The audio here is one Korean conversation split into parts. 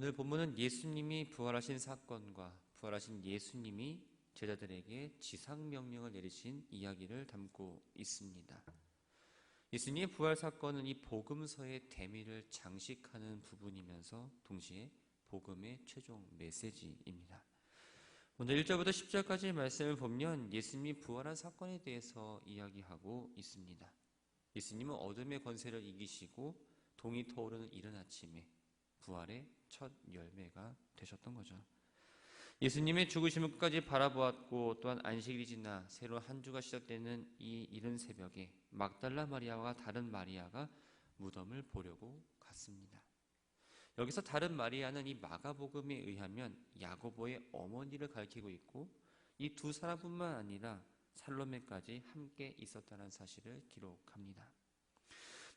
오늘 본문은 예수님이 부활하신 사건과 부활하신 예수님이 제자들에게 지상명령을 내리신 이야기를 담고 있습니다. 예수님의 부활 사건은 이 복음서의 대미를 장식하는 부분이면서 동시에 복음의 최종 메시지입니다. 오늘 1절부터 10절까지의 말씀을 보면 예수님이 부활한 사건에 대해서 이야기하고 있습니다. 예수님은 어둠의 권세를 이기시고 동이 터오르는 이른 아침에 부활의 첫 열매가 되셨던 거죠. 예수님의 죽으심을 끝까지 바라보았고 또한 안식일이 지나 새로운 한 주가 시작되는 이 이른 새벽에 막달라 마리아와 다른 마리아가 무덤을 보려고 갔습니다. 여기서 다른 마리아는 이 마가복음에 의하면 야고보의 어머니를 가리키고 있고 이 두 사람뿐만 아니라 살로메까지 함께 있었다는 사실을 기록합니다.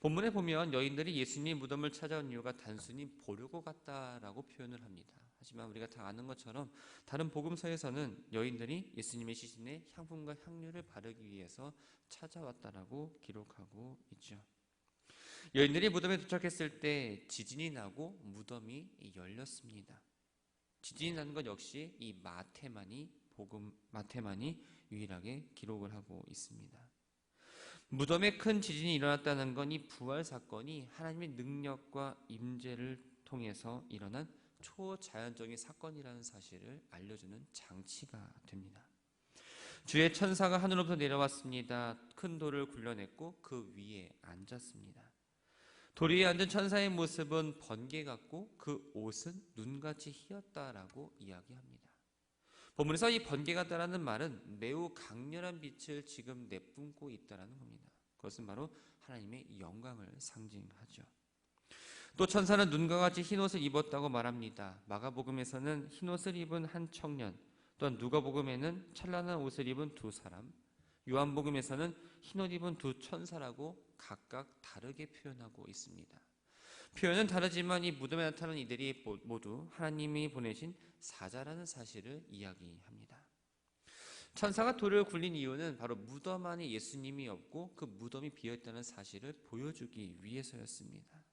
본문에 보면 여인들이 예수님의 무덤을 찾아온 이유가 단순히 보려고 갔다라고 표현을 합니다. 하지만 우리가 다 아는 것처럼 다른 복음서에서는 여인들이 예수님의 시신에 향품과 향료를 바르기 위해서 찾아왔다라고 기록하고 있죠. 여인들이 무덤에 도착했을 때 지진이 나고 무덤이 열렸습니다. 지진이 난 것 역시 이 마태만이 유일하게 기록을 하고 있습니다. 무덤에 큰 지진이 일어났다는 건 이 부활 사건이 하나님의 능력과 임재를 통해서 일어난 초자연적인 사건이라는 사실을 알려주는 장치가 됩니다. 주의 천사가 하늘로부터 내려왔습니다. 큰 돌을 굴려냈고 그 위에 앉았습니다. 돌 위에 앉은 천사의 모습은 번개 같고 그 옷은 눈같이 희었다라고 이야기합니다. 본문에서 이 번개 같다라는 말은 매우 강렬한 빛을 지금 내뿜고 있다라는 겁니다. 그것은 바로 하나님의 영광을 상징하죠. 또 천사는 눈과 같이 흰옷을 입었다고 말합니다. 마가복음에서는 흰옷을 입은 한 청년, 또한 누가복음에는 찬란한 옷을 입은 두 사람, 요한복음에서는 흰옷 입은 두 천사라고 각각 다르게 표현하고 있습니다. 표현은 다르지만 이 무덤에 나타난 이들이 모두 하나님이 보내신 사자라는 사실을 이야기합니다. 천사가 돌을 굴린 이유는 바로 무덤 안에 예수님이 없고 그 무덤이 비어있다는 사실을 보여주기 위해서였습니다.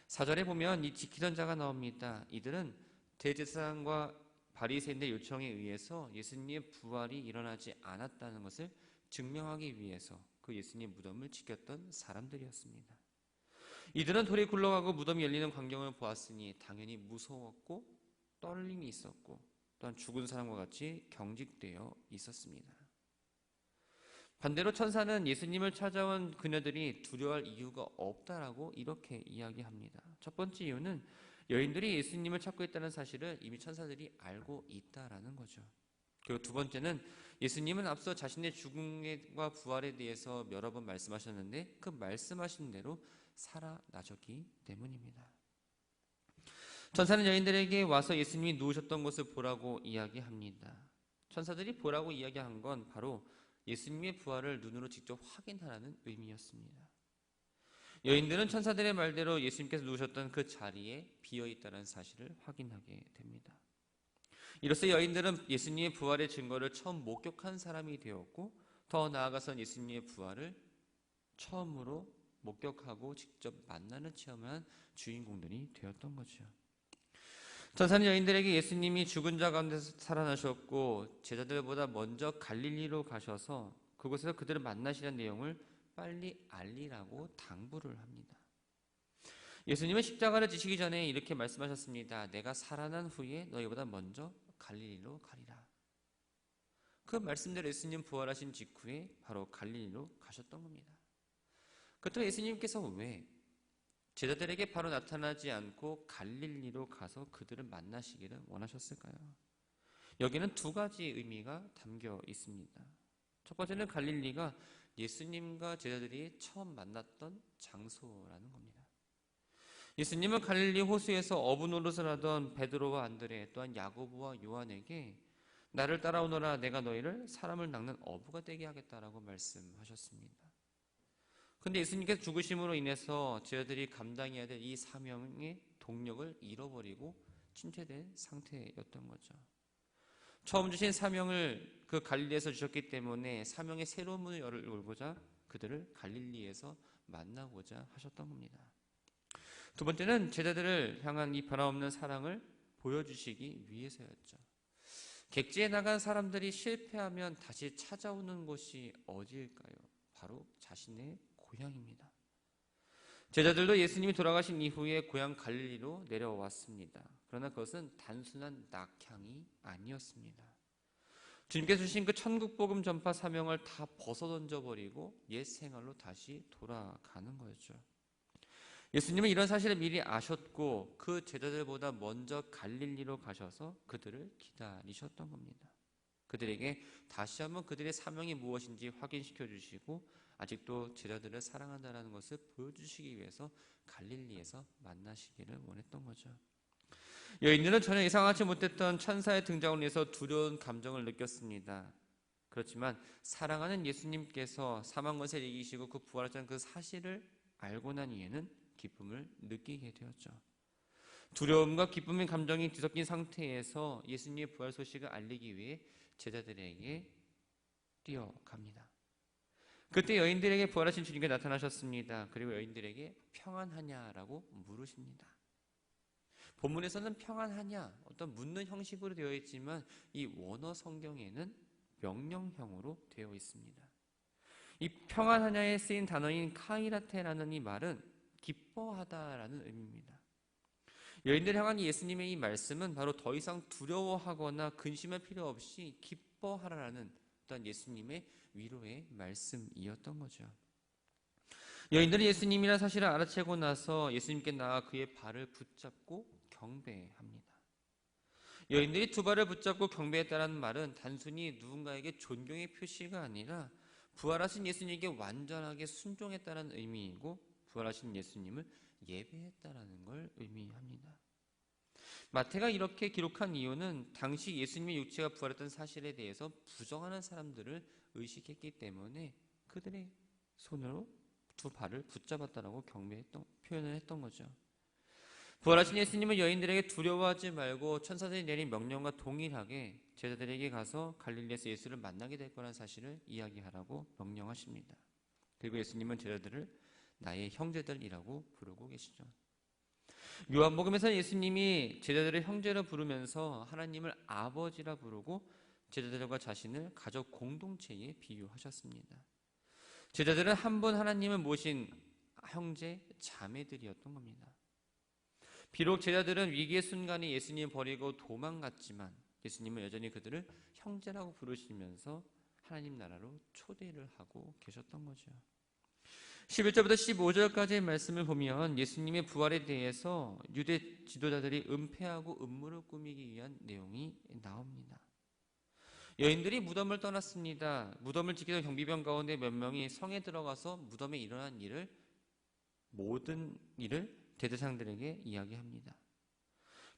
4절에 보면 이 지키던 자가 나옵니다. 이들은 대제사장과 바리새인의 요청에 의해서 예수님의 부활이 일어나지 않았다는 것을 증명하기 위해서 그 예수님의 무덤을 지켰던 사람들이었습니다. 이들은 돌이 굴러가고 무덤이 열리는 광경을 보았으니 당연히 무서웠고 떨림이 있었고 또한 죽은 사람과 같이 경직되어 있었습니다. 반대로 천사는 예수님을 찾아온 그녀들이 두려워할 이유가 없다라고 이렇게 이야기합니다. 첫 번째 이유는 여인들이 예수님을 찾고 있다는 사실을 이미 천사들이 알고 있다라는 거죠. 그리고 두 번째는 예수님은 앞서 자신의 죽음과 부활에 대해서 여러 번 말씀하셨는데 그 말씀하신 대로 살아나셨기 때문입니다. 천사는 여인들에게 와서 예수님이 누우셨던 곳을 보라고 이야기합니다. 천사들이 보라고 이야기한 건 바로 예수님의 부활을 눈으로 직접 확인하라는 의미였습니다. 여인들은 천사들의 말대로 예수님께서 누우셨던 그 자리에 비어있다는 사실을 확인하게 됩니다. 이로써 여인들은 예수님의 부활의 증거를 처음 목격한 사람이 되었고 더 나아가선 예수님의 부활을 처음으로 목격하고 직접 만나는 체험한 주인공들이 되었던 거죠. 천사는 여인들에게 예수님이 죽은 자 가운데서 살아나셨고 제자들보다 먼저 갈릴리로 가셔서 그곳에서 그들을 만나시라는 내용을 빨리 알리라고 당부를 합니다. 예수님은 십자가를 지시기 전에 이렇게 말씀하셨습니다. 내가 살아난 후에 너희보다 먼저 갈릴리로 가리라. 그 말씀대로 예수님 부활하신 직후에 바로 갈릴리로 가셨던 겁니다. 그렇다면 예수님께서 왜 제자들에게 바로 나타나지 않고 갈릴리로 가서 그들을 만나시기를 원하셨을까요? 여기는 두 가지 의미가 담겨 있습니다. 첫 번째는 갈릴리가 예수님과 제자들이 처음 만났던 장소라는 겁니다. 예수님은 갈릴리 호수에서 어부 노릇을 하던 베드로와 안드레 또한 야고보와 요한에게 나를 따라오너라 내가 너희를 사람을 낚는 어부가 되게 하겠다라고 말씀하셨습니다. 그런데 예수님께서 죽으심으로 인해서 제자들이 감당해야 될 이 사명의 동력을 잃어버리고 침체된 상태였던 거죠. 처음 주신 사명을 그 갈릴리에서 주셨기 때문에 사명의 새로운 문을 열고자 그들을 갈릴리에서 만나고자 하셨던 겁니다. 두 번째는 제자들을 향한 이 변함없는 사랑을 보여주시기 위해서였죠. 객지에 나간 사람들이 실패하면 다시 찾아오는 곳이 어디일까요? 바로 자신의 고향입니다. 제자들도 예수님이 돌아가신 이후에 고향 갈릴리로 내려왔습니다. 그러나 그것은 단순한 낙향이 아니었습니다. 주님께서 주신 그 천국 복음 전파 사명을 다 벗어던져버리고 옛 생활로 다시 돌아가는 거였죠. 예수님은 이런 사실을 미리 아셨고 그 제자들보다 먼저 갈릴리로 가셔서 그들을 기다리셨던 겁니다. 그들에게 다시 한번 그들의 사명이 무엇인지 확인시켜 주시고 아직도 제자들을 사랑한다는 것을 보여주시기 위해서 갈릴리에서 만나시기를 원했던 거죠. 여인들은 전혀 예상하지 못했던 천사의 등장을 위해서 두려운 감정을 느꼈습니다. 그렇지만 사랑하는 예수님께서 사망 권세를 이기시고 그 부활하셨다는 그 사실을 알고 난 이후에는 기쁨을 느끼게 되었죠. 두려움과 기쁨의 감정이 뒤섞인 상태에서 예수님의 부활 소식을 알리기 위해 제자들에게 뛰어갑니다. 그때 여인들에게 부활하신 주님께 나타나셨습니다. 그리고 여인들에게 평안하냐라고 물으십니다. 본문에서는 평안하냐 어떤 묻는 형식으로 되어 있지만 이 원어 성경에는 명령형으로 되어 있습니다. 이 평안하냐에 쓰인 단어인 카이라테라는 이 말은 기뻐하다라는 의미입니다. 여인들 향한 예수님의 이 말씀은 바로 더 이상 두려워하거나 근심할 필요 없이 기뻐하라라는 어떤 예수님의 위로의 말씀이었던 거죠. 여인들은 예수님이라는 사실을 알아채고 나서 예수님께 나아 그의 발을 붙잡고 경배합니다. 여인들이 두 발을 붙잡고 경배했다는 말은 단순히 누군가에게 존경의 표시가 아니라 부활하신 예수님께 완전하게 순종했다는 의미이고 부활하신 예수님을 예배했다라는 걸 의미합니다. 마태가 이렇게 기록한 이유는 당시 예수님의 육체가 부활했던 사실에 대해서 부정하는 사람들을 의식했기 때문에 그들의 손으로 두 발을 붙잡았다라고 표현을 했던 거죠. 부활하신 예수님은 여인들에게 두려워하지 말고 천사들이 내린 명령과 동일하게 제자들에게 가서 갈릴리에서 예수를 만나게 될 거라는 사실을 이야기하라고 명령하십니다. 그리고 예수님은 제자들을 나의 형제들이라고 부르고 계시죠. 요한복음에서 예수님이 제자들을 형제로 부르면서 하나님을 아버지라 부르고 제자들과 자신을 가족 공동체에 비유하셨습니다. 제자들은 한 분 하나님을 모신 형제 자매들이었던 겁니다. 비록 제자들은 위기의 순간에 예수님을 버리고 도망갔지만 예수님은 여전히 그들을 형제라고 부르시면서 하나님 나라로 초대를 하고 계셨던 거죠. 11절부터 15절까지의 말씀을 보면 예수님의 부활에 대해서 유대 지도자들이 은폐하고 음모를 꾸미기 위한 내용이 나옵니다. 여인들이 무덤을 떠났습니다. 무덤을 지키던 경비병 가운데 몇 명이 성에 들어가서 무덤에 일어난 모든 일을 대제사장들에게 이야기합니다.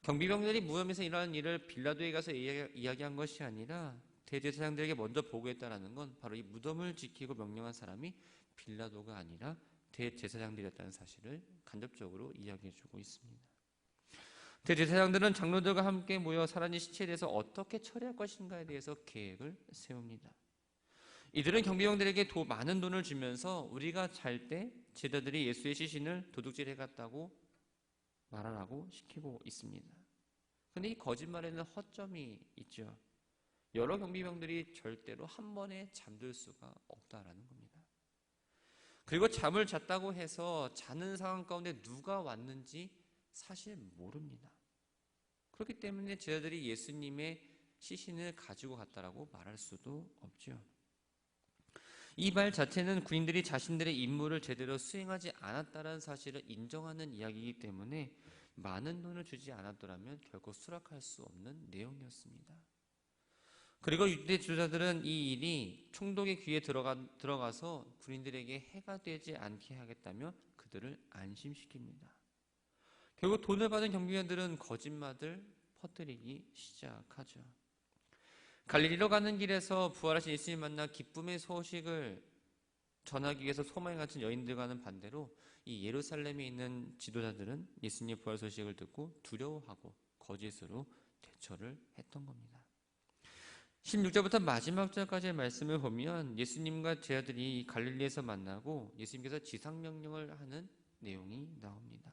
경비병들이 무덤에서 일어난 일을 빌라도에 가서 이야기한 것이 아니라 대제사장들에게 먼저 보고했다는 건 바로 이 무덤을 지키고 명령한 사람이 빌라도가 아니라 대제사장들이었다는 사실을 간접적으로 이야기해주고 있습니다. 대제사장들은 장로들과 함께 모여 살아있는 시체에 대해서 어떻게 처리할 것인가에 대해서 계획을 세웁니다. 이들은 경비병들에게 많은 돈을 주면서 우리가 잘 때 제자들이 예수의 시신을 도둑질해 갔다고 말하라고 시키고 있습니다. 그런데 이 거짓말에는 허점이 있죠. 여러 경비병들이 절대로 한 번에 잠들 수가 없다라는 겁니다. 그리고 잠을 잤다고 해서 자는 상황 가운데 누가 왔는지 사실 모릅니다. 그렇기 때문에 제자들이 예수님의 시신을 가지고 갔다라고 말할 수도 없죠. 이 말 자체는 군인들이 자신들의 임무를 제대로 수행하지 않았다는 사실을 인정하는 이야기이기 때문에 많은 돈을 주지 않았더라면 결코 수락할 수 없는 내용이었습니다. 그리고 유대 지도자들은 이 일이 총독의 귀에 들어가서 군인들에게 해가 되지 않게 하겠다며 그들을 안심시킵니다. 결국 돈을 받은 경비원들은 거짓말을 퍼뜨리기 시작하죠. 갈릴리로 가는 길에서 부활하신 예수님 만나 기쁨의 소식을 전하기 위해서 소망에 갇힌 여인들과는 반대로 이 예루살렘에 있는 지도자들은 예수님의 부활 소식을 듣고 두려워하고 거짓으로 대처를 했던 겁니다. 16절부터 마지막 절까지의 말씀을 보면 예수님과 제자들이 갈릴리에서 만나고 예수님께서 지상명령을 하는 내용이 나옵니다.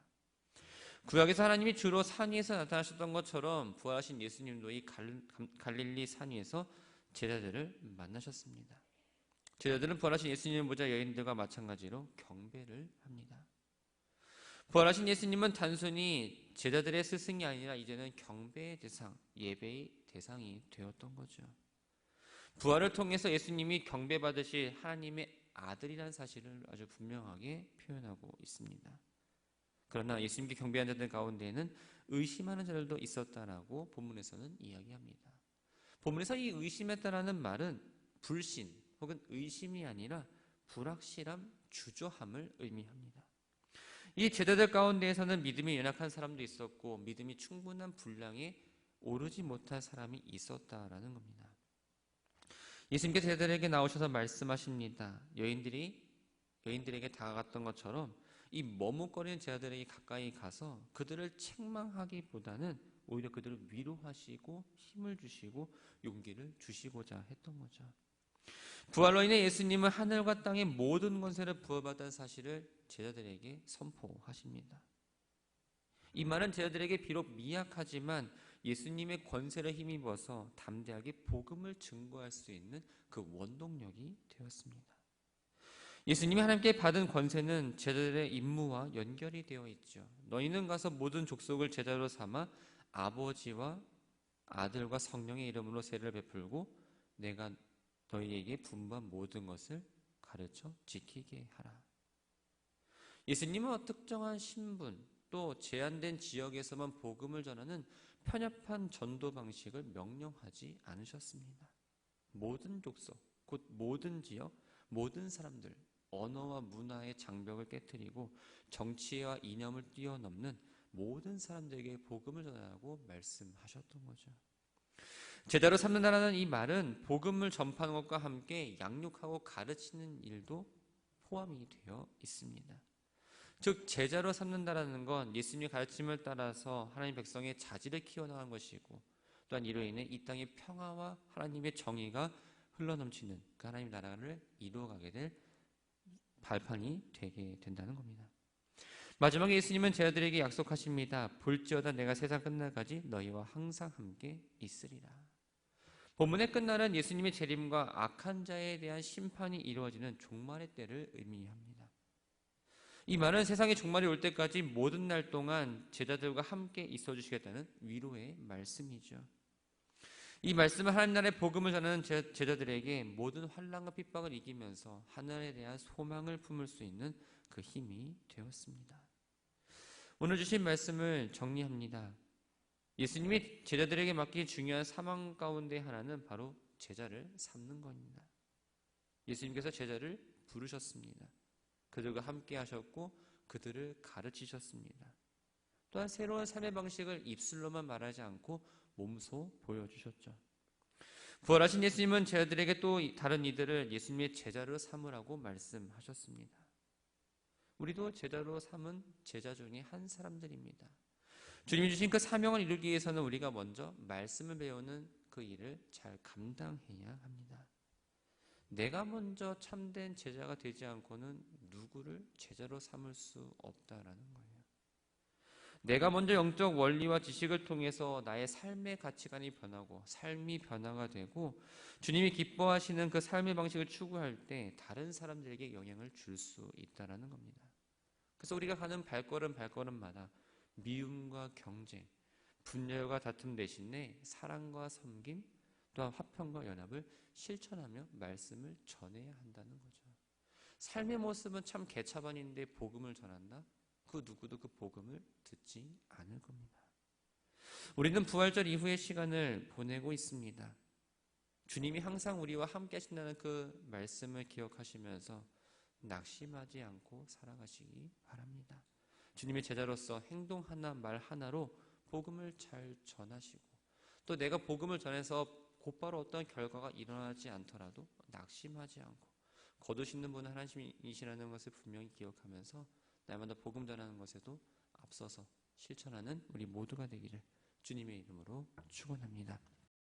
구약에서 하나님이 주로 산 위에서 나타나셨던 것처럼 부활하신 예수님도 이 갈릴리 산 위에서 제자들을 만나셨습니다. 제자들은 부활하신 예수님을 보자 여인들과 마찬가지로 경배를 합니다. 부활하신 예수님은 단순히 제자들의 스승이 아니라 이제는 경배의 대상, 예배의 대상이 되었던 거죠. 부활을 통해서 예수님이 경배받으실 하나님의 아들이라는 사실을 아주 분명하게 표현하고 있습니다. 그러나 예수님께 경배한 자들 가운데에는 의심하는 자들도 있었다라고 본문에서는 이야기합니다. 본문에서 이 의심했다라는 말은 불신 혹은 의심이 아니라 불확실함, 주저함을 의미합니다. 이 제자들 가운데에서는 믿음이 연약한 사람도 있었고 믿음이 충분한 분량에 오르지 못할 사람이 있었다라는 겁니다. 예수님께서 제자들에게 나오셔서 말씀하십니다. 여인들에게 다가갔던 것처럼 이 머뭇거리는 제자들에게 가까이 가서 그들을 책망하기보다는 오히려 그들을 위로하시고 힘을 주시고 용기를 주시고자 했던 거죠. 부활로 인해 예수님은 하늘과 땅의 모든 권세를 부어받은 사실을 제자들에게 선포하십니다. 이 말은 제자들에게 비록 미약하지만 예수님의 권세를 힘입어서 담대하게 복음을 증거할 수 있는 그 원동력이 되었습니다. 예수님이 하나님께 받은 권세는 제자들의 임무와 연결이 되어 있죠. 너희는 가서 모든 족속을 제자로 삼아 아버지와 아들과 성령의 이름으로 세례를 베풀고 내가 너희에게 분부한 모든 것을 가르쳐 지키게 하라. 예수님은 특정한 신분 또 제한된 지역에서만 복음을 전하는 편협한 전도 방식을 명령하지 않으셨습니다. 모든 족속, 곧 모든 지역, 모든 사람들, 언어와 문화의 장벽을 깨트리고 정치와 이념을 뛰어넘는 모든 사람들에게 복음을 전하라고 말씀하셨던 거죠. 제자로 삼는다라는 이 말은 복음을 전파하는 것과 함께 양육하고 가르치는 일도 포함이 되어 있습니다. 즉 제자로 삼는다라는 건 예수님의 가르침을 따라서 하나님 백성의 자질을 키워나가는 것이고 또한 이로 인해 이 땅의 평화와 하나님의 정의가 흘러넘치는 그 하나님 나라를 이루어가게 될 발판이 되게 된다는 겁니다. 마지막에 예수님은 제자들에게 약속하십니다. 볼지어다 내가 세상 끝날까지 너희와 항상 함께 있으리라. 본문의 끝날은 예수님의 재림과 악한 자에 대한 심판이 이루어지는 종말의 때를 의미합니다. 이 말은 세상의 종말이 올 때까지 모든 날 동안 제자들과 함께 있어 주시겠다는 위로의 말씀이죠. 이 말씀은 하나님 나라의 복음을 전하는 제자들에게 모든 환난과 핍박을 이기면서 하늘에 대한 소망을 품을 수 있는 그 힘이 되었습니다. 오늘 주신 말씀을 정리합니다. 예수님이 제자들에게 맡긴 중요한 사명 가운데 하나는 바로 제자를 삼는 겁니다. 예수님께서 제자를 부르셨습니다. 그들과 함께 하셨고 그들을 가르치셨습니다. 또한 새로운 삶의 방식을 입술로만 말하지 않고 몸소 보여주셨죠. 부활하신 예수님은 제자들에게 또 다른 이들을 예수님의 제자로 삼으라고 말씀하셨습니다. 우리도 제자로 삼은 제자 중에 한 사람들입니다. 주님이 주신 그 사명을 이루기 위해서는 우리가 먼저 말씀을 배우는 그 일을 잘 감당해야 합니다. 내가 먼저 참된 제자가 되지 않고는 누구를 제자로 삼을 수 없다라는 거예요. 내가 먼저 영적 원리와 지식을 통해서 나의 삶의 가치관이 변하고 삶이 변화가 되고 주님이 기뻐하시는 그 삶의 방식을 추구할 때 다른 사람들에게 영향을 줄 수 있다라는 겁니다. 그래서 우리가 가는 발걸음마다 미움과 경쟁, 분열과 다툼 대신에 사랑과 섬김, 또한 화평과 연합을 실천하며 말씀을 전해야 한다는 거죠. 삶의 모습은 참 개차반인데 복음을 전한다? 그 누구도 그 복음을 듣지 않을 겁니다. 우리는 부활절 이후의 시간을 보내고 있습니다. 주님이 항상 우리와 함께 하신다는 그 말씀을 기억하시면서 낙심하지 않고 살아가시기 바랍니다. 주님의 제자로서 행동 하나 말 하나로 복음을 잘 전하시고 또 내가 복음을 전해서 곧바로 어떤 결과가 일어나지 않더라도 낙심하지 않고 거두시는 분은 하나님이시라는 것을 분명히 기억하면서 날마다 복음 전하는 것에도 앞서서 실천하는 우리 모두가 되기를 주님의 이름으로 축원합니다.